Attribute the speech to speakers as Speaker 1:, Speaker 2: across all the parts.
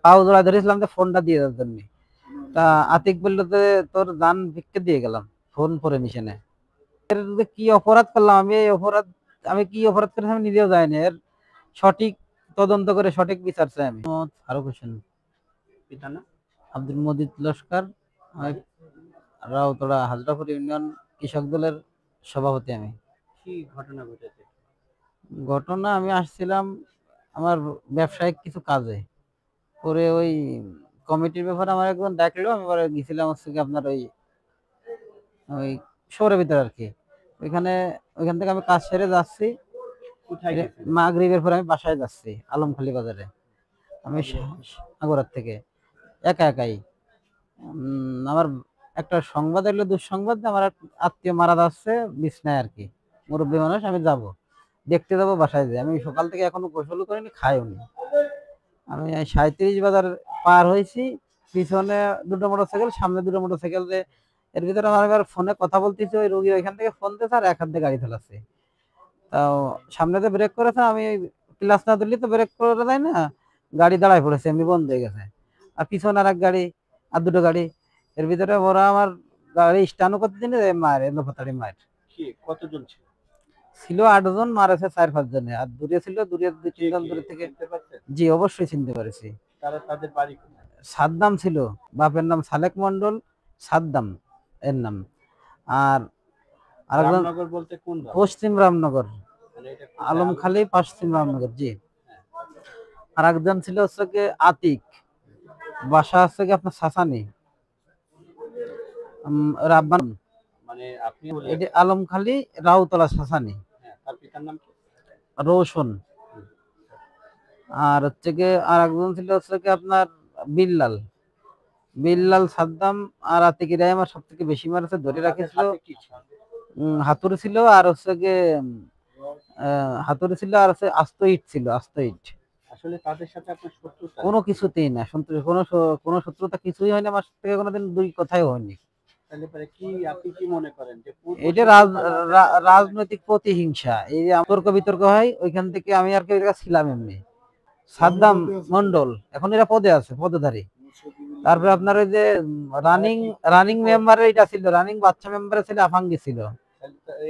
Speaker 1: পাও জোড়া ধরেছিলাম যে ফোনটা দিয়ে দেওয়ার জন্য। তা আতিক বললো যে তোর জান ভিক্ষে দিয়ে গেলাম ফোন পরে মিশনে। এর যে কি অপরাধ করলাম আমি, এই অপরাধ আমি কি অপরাধ করেছি আমি নিজেও জানি। এর সঠিক তদন্ত করে সঠিক বিচার চাই আমি। ফারুক হোসেন, পিতা নাম আব্দুল মজিদ লস্কর, রাউতড়া হাজরাপুর ইউনিয়ন কৃষক দলের সভাপতি আমি। কি ঘটনা ঘটেছে? ঘটনা, আমি আসছিলাম আমার ব্যবসায়িক কিছু কাজে, পরে ওই কমিটির ব্যাপারে আমার একজন ডাকলো, আমি পরে গেছিলাম হচ্ছে কি আপনার ওই ওই শহরের ভিতরে আর কি। ওইখান থেকে আমি কাজ সেরে যাচ্ছি, মাগরিবের পরে আমি বাসায় যাচ্ছি আলমখালি বাজারে। আমি সাগরার থেকে একা একাই। আমার একটা সংবাদ এলো, দুঃসংবাদ, আমার এক আত্মীয় মারা যাচ্ছে বিছনায় আর কি, মুরব্বী মানুষ। আমি যাব দেখতে যাবো বাসায় যাই। আমি সকাল থেকে এখনো গোসল করিনি, খাইওনি। আমি 37 বাজার পার হয়েছি, পিছনে দুটো মোটরসাইকেল, সামনে দুটো মোটরসাইকেল। যে এর ভিতরে আমার এবার ফোনে কথা বলতেছি, ওই রোগী ওইখান থেকে ফোন দিয়েছে আর এক হাত দিয়ে গাড়ি চালাচ্ছে। তাও সামনে তো ব্রেক করেছে, আমি ক্লাস না দিলে তো ব্রেক করে দেয় না, গাড়ি দাঁড়ায় পড়েছে, এমনি বন্ধ হয়ে গেছে। আর পিছনে আর এক গাড়ি আর দুটো গাড়ি, এর ভিতরে ওরা আমার গাড়ি স্টানও করতে দিনে মায়ের এলোপাতাড়ি মায়ের। কতজন ছিল? ছিল 8 জন, মারেছে 4-5 জনে। আর দূরে ছিল, দূরে 2-3 জন দূরে থেকে। জি অবশ্যই চিনতে পারেছি। তাদের বাড়ি সাদ্দাম ছিল, বাপের নাম সালেক মন্ডল, সাদ্দাম এর নাম। আর রামনগর বলতে কোন? পশ্চিম রামনগর, আলমখালি পশ্চিম রামনগর। জি। আর একজন ছিল হচ্ছে কি আতিক, বাসা হচ্ছে কি আপনার সাসানি, রাব্বান, মানে আপনি এটা আলমখালি রাউতলা সাসানি। তার পিতার নাম কি? রোশন। আর হচ্ছে কি আর একজন ছিল হচ্ছে কি আপনার বিল্লাল, সাদ্দাম আর আতিকি রায় আমার সব থেকে বেশি মারছে, ধরে রাখেছিল। হাতুড়ি ছিল আর হচ্ছে গিয়ে হাতুড়ি ছিল আর হচ্ছে আস্ত ইট ছিল, আস্ত ইট। আসলে তাদের সাথে আপনার শত্রুতা কোনো কিছুতেই না, কোনো শত্রুতা কিছুই হয়নি আমার থেকে, কোনোদিন দুই কথাই হয়নি। তাহলে পরে কি আপনি কি মনে করেন যে এটা রাজনৈতিক প্রতিহিংসা? এই যে তর্ক বিতর্ক হয়, ওইখান থেকে আমি আর কি ছিলাম এমনি। সাদ্দাম মন্ডল এখন এরা পদে আছে, পদধারী। তারপরে আপনার ওই যে রানিং মেম্বারের এটা ছিল, রানিং বাচ্চা মেম্বারের ছিল আফাঙ্গি ছিল।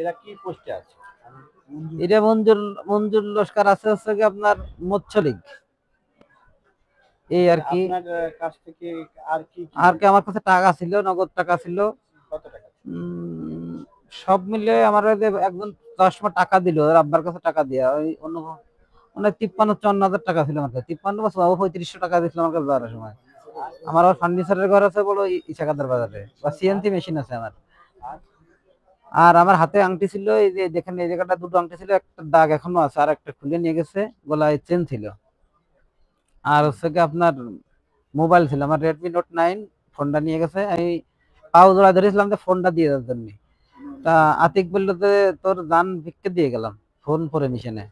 Speaker 1: এরা কি পোস্টে আছে? এটা মঞ্জুর লস্কর আছে হচ্ছে কি আপনার মৎস্য লীগ। এই আর কি। কাছ থেকে আর কি আমার কাছে টাকা ছিল, নগদ টাকা ছিল। কত টাকা? সব মিলে আমার একজন 10 মাস টাকা দিল, আব্বার কাছে টাকা দিয়া ওই অন্য 53-54 হাজার টাকা ছিল আমার কাছে। 53 বা 3500 টাকা দিয়েছিল আমার কাছে যাওয়ার সময়। আমার আবার ফার্নিচারের ঘর আছে বলো ইসাকাদার বাজারে, বা সিএনসি মেশিন আছে আমার। আর আমার হাতে আংটি ছিল, এই যে দেখেন এই জায়গাটা দুটো আংটি ছিল, একটা দাগ এখনো আছে, আর একটা খুলে নিয়ে গেছে। গলায় চেন ছিল। আর হচ্ছে কি আপনার মোবাইল ছিল আমার, রেডমি নোট 9 ফোনটা নিয়ে গেছে। আমি পাও জোড়া ধরেছিলাম যে ফোনটা দিয়ে দেওয়ার জন্য। তা আতিক বললো যে তোর জান ভিক্ষে দিয়ে গেলাম ফোন পরে মিশনে,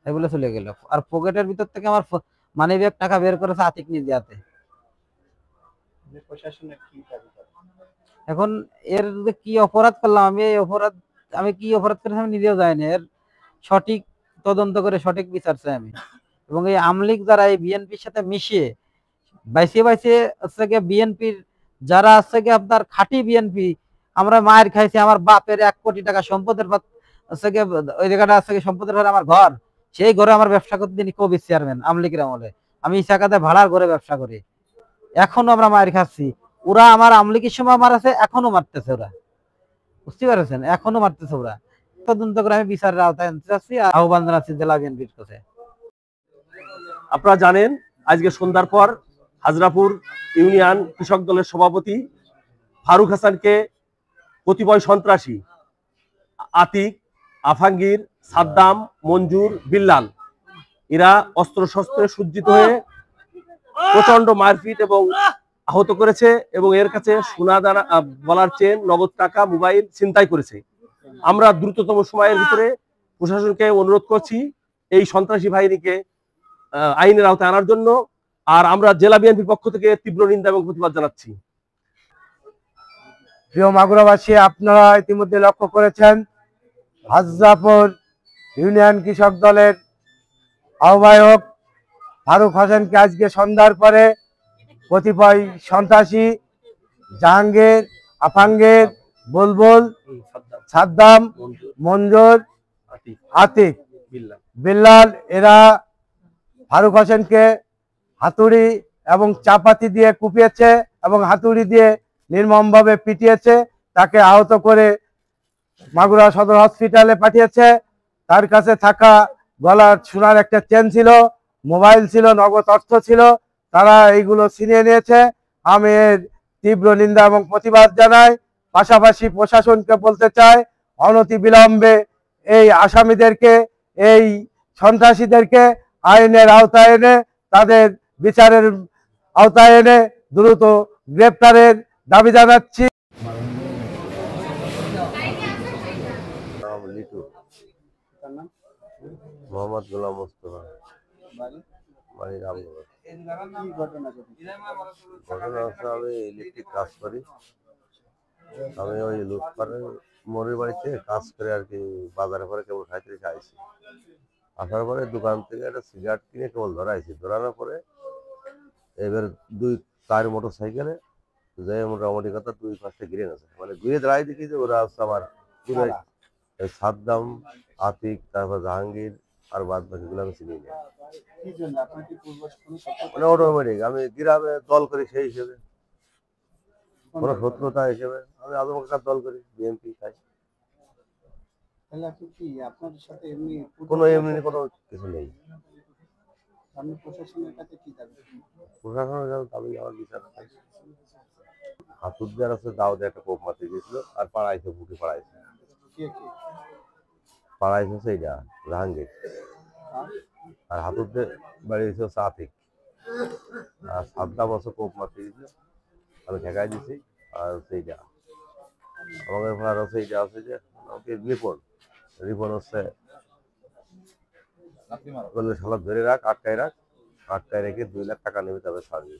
Speaker 1: এই বলে চলে গেল। আর পকেটের ভিতর থেকে আমার মানি ব্যাগ টাকা বের করেছে আতিক নিজে হাতে। এখন এর যে কি অপরাধ করলাম আমি, এই অপরাধ আমি কি অপরাধ করেছি আমি নিজেও জানি। এর সঠিক তদন্ত করে সঠিক বিচার চাই আমি। এবং এই আমলিগ যারা এই বিএনপির সাথে মিশিয়ে বাইসে হচ্ছে গিয়ে বিএনপির যারা আছে গিয়ে আপনার খাঁটি বিএনপি, আমরা মায়ের খাইছি, আমার বাপের 1 কোটি টাকা সম্পদের হচ্ছে গিয়ে ওই জায়গাটা আছে গিয়ে সম্পদের ঘরে আমার ঘর, সেই ঘরে আমার ব্যবসা করতে দিন কবি চেয়ারম্যান আমলিগের আমলে। আমি ইসাকাতে ভাড়ার ঘরে ব্যবসা করি, এখনো আমরা মায়ের খাচ্ছি। ওরা আমার আমলিগের সময় মারাছে, এখনো মারতেছে ওরা, বুঝতে পারছেন? এখনো মারতেছে ওরা। তদন্ত করে আমি বিচারের আওতায় আনতে চাচ্ছি, আহ্বান জানাচ্ছি জেলা বিএনপির কাছে।
Speaker 2: আপনারা জানেন আজকে সন্ধ্যার পর হাজরাপুর ইউনিয়ন কৃষক দলের সভাপতি ফারুক হাসানকে কতিপয় সন্ত্রাসী আতিক, আফাঙ্গীর, সাদ্দাম, মঞ্জুর, বিল্লাল এরা অস্ত্র শস্ত্রে সজ্জিত হয়ে প্রচন্ড মারপিট এবং আহত করেছে, এবং এর কাছে সোনা দানা গলার চেন, নগদ টাকা, মোবাইল ছিনতাই করেছে। আমরা দ্রুততম সময়ের ভিতরে প্রশাসনকে অনুরোধ করছি এই সন্ত্রাসী বাহিনীকে আইনের আওতায় আনার জন্য। আর আমরা জেলা বিএনপির পক্ষ থেকে তীব্র নিন্দা এবং প্রতিবাদ জানাচ্ছি।
Speaker 3: প্রিয় মাগুরাবাসী, আপনারা ইতিমধ্যে লক্ষ্য করেছেন হাজরাপুর ইউনিয়ন কৃষক দলের আহ্বায়ক ফারুক হোসেনকে আজকে সন্ধ্যার পরে কতিপয় সন্ত্রাসী জাহাঙ্গীর, আফাঙ্গের, বুলবুল, সাদ্দাম, মঞ্জুর, আতিক, বিল্লাল এরা ফারুক হোসেনকে হাতুড়ি এবং চাপাতি দিয়ে কুপিয়েছে এবং হাতুড়ি দিয়ে নির্মমভাবে পিটিয়েছে। তাকে আহত করে মাগুরা সদর হসপিটালে পাঠিয়েছে। তার কাছে থাকা গলার সোনার একটা চেন ছিল, মোবাইল ছিল, নগদ অর্থ ছিল, তারা এইগুলো ছিনিয়ে নিয়েছে। আমি এর তীব্র নিন্দা এবং প্রতিবাদ জানাই। পাশাপাশি প্রশাসনকে বলতে চাই, অনতিবিলম্বে এই আসামিদেরকে, এই সন্ত্রাসীদেরকে আইনের আওতায় এনে তাদের বিচারের আওতায় এনে দ্রুত গ্রেপ্তারের দাবি জানাচ্ছি।
Speaker 4: লিটু, মোহাম্মদ গোলাম মোস্তফা, বাড়ি রামনগর। ঘটনা হচ্ছে আমি ইলেকট্রিক কাজ করি। আমি ওই লুৎফারের মোড়ের বাড়িতে কাজ করে আর কি বাজারে পরে কেবল খাইতে আইছি। আসার পরে দোকান থেকে একটা সিগারেট কিনে কেবল ধরাইছি। ধরানোর পরে এবার 2-4 মোটর সাইকেলে যে মোটামুটি কথা 2 পাশে ঘিরে গেছে। মানে ঘুরে দাঁড়াই দেখি যে ওরা হচ্ছে আমার সাদ্দাম, আতিক, তারপর জাহাঙ্গীর আর বাদ বাকিগুলো আমি চিনি না। মানে অটোমেটিক আমি গ্রামে দল করি, সেই হিসেবে কোনো শত্রুতা হিসেবে আমি আজমকার দল করি, বিএনপি খাই। কোনো এমনি কোনো কিছু নেই। প্রশাসনের কাছে দাবি আমার বিচার চাই। হাতুদ্দার আছে, দাউদে একটা কোপ মারতে গিয়েছিল আর পাড়াইছে, বুকে পাড়াইছে। পাড়াইছে সেইটা জাহাঙ্গীর, আর হাতুদ্দের বাড়ি হচ্ছে আতিক, আর সাদ্দাম আছে কোপ মারতে গিয়েছিল, আমি ঠেকাই দিছি। আর সেইটা আমাদের ভাড়া সেইটা আছে যে রিপন হচ্ছে বললে শালা ধরে রাখ, আটকায় রাখ, আটকায় রেখে 2 লাখ টাকা নেবে, তবে ছাড়বি।